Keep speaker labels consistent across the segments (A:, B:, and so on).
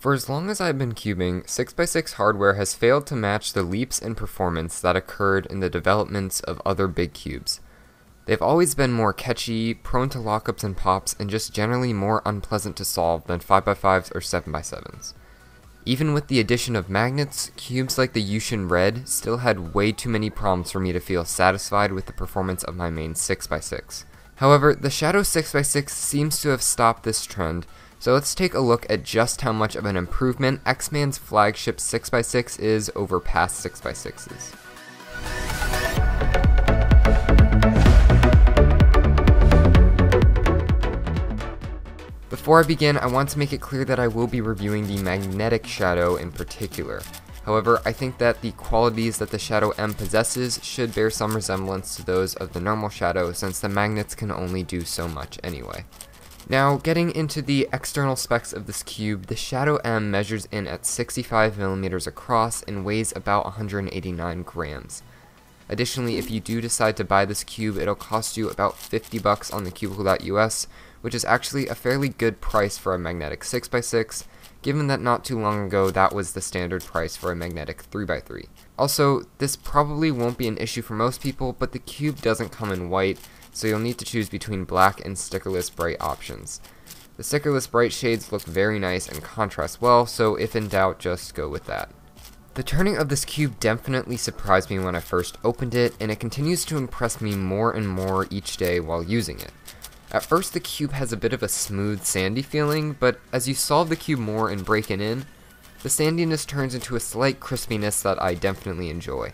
A: For as long as I've been cubing, 6x6 hardware has failed to match the leaps in performance that occurred in the developments of other big cubes. They've always been more catchy, prone to lockups and pops, and just generally more unpleasant to solve than 5x5s or 7x7s. Even with the addition of magnets, cubes like the Yushin Red still had way too many problems for me to feel satisfied with the performance of my main 6x6. However, the Shadow 6x6 seems to have stopped this trend, so let's take a look at just how much of an improvement X-Man's flagship 6x6 is over past 6x6s. Before I begin, I want to make it clear that I will be reviewing the magnetic Shadow in particular. However, I think that the qualities that the Shadow M possesses should bear some resemblance to those of the normal Shadow, since the magnets can only do so much anyway. Now, getting into the external specs of this cube, the Shadow M measures in at 65mm across and weighs about 189 grams. Additionally, if you do decide to buy this cube, it'll cost you about $50 on the cubicle.us, which is actually a fairly good price for a magnetic 6x6, given that not too long ago that was the standard price for a magnetic 3x3. Also, this probably won't be an issue for most people, but the cube doesn't come in white, so you'll need to choose between black and stickerless bright options. The stickerless bright shades look very nice and contrast well, so if in doubt, just go with that. The turning of this cube definitely surprised me when I first opened it, and it continues to impress me more and more each day while using it. At first, the cube has a bit of a smooth, sandy feeling, but as you solve the cube more and break it in, the sandiness turns into a slight crispiness that I definitely enjoy.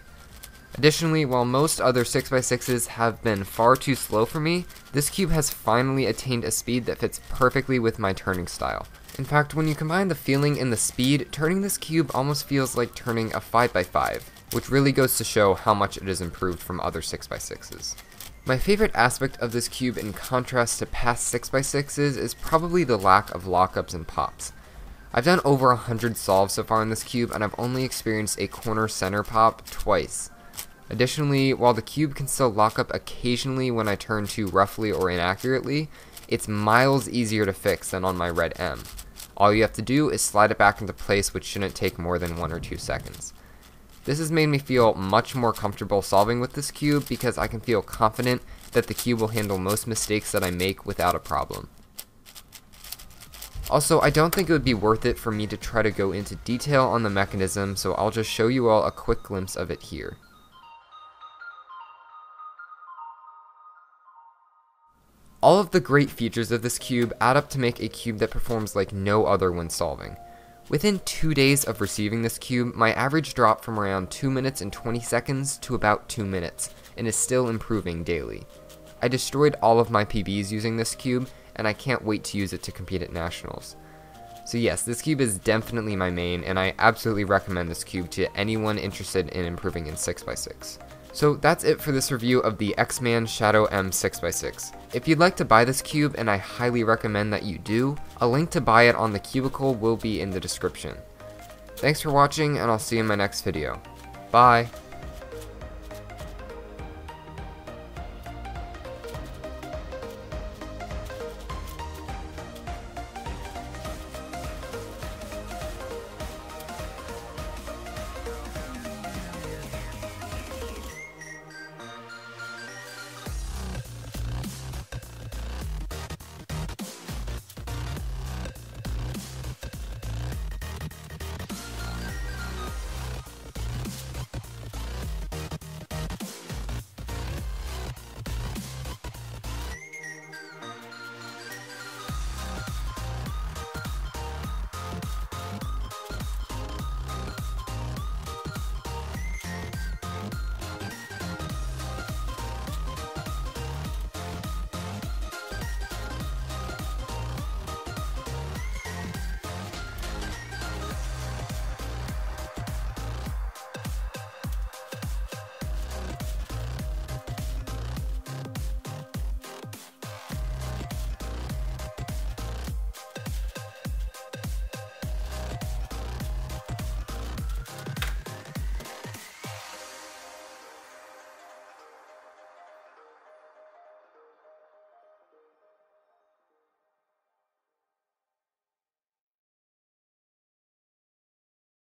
A: Additionally, while most other 6x6s have been far too slow for me, this cube has finally attained a speed that fits perfectly with my turning style. In fact, when you combine the feeling and the speed, turning this cube almost feels like turning a 5x5, which really goes to show how much it has improved from other 6x6s. My favorite aspect of this cube in contrast to past 6x6s is probably the lack of lockups and pops. I've done over 100 solves so far in this cube, and I've only experienced a corner center pop twice. Additionally, while the cube can still lock up occasionally when I turn too roughly or inaccurately, it's miles easier to fix than on my Red M. All you have to do is slide it back into place, which shouldn't take more than 1 or 2 seconds. This has made me feel much more comfortable solving with this cube because I can feel confident that the cube will handle most mistakes that I make without a problem. Also, I don't think it would be worth it for me to try to go into detail on the mechanism, so I'll just show you all a quick glimpse of it here. All of the great features of this cube add up to make a cube that performs like no other when solving. Within 2 days of receiving this cube, my average dropped from around 2 minutes and 20 seconds to about 2 minutes, and is still improving daily. I destroyed all of my PBs using this cube, and I can't wait to use it to compete at nationals. So yes, this cube is definitely my main, and I absolutely recommend this cube to anyone interested in improving in 6x6. So that's it for this review of the X-Man Shadow M 6x6. If you'd like to buy this cube, and I highly recommend that you do, a link to buy it on the cubicle will be in the description. Thanks for watching, and I'll see you in my next video. Bye!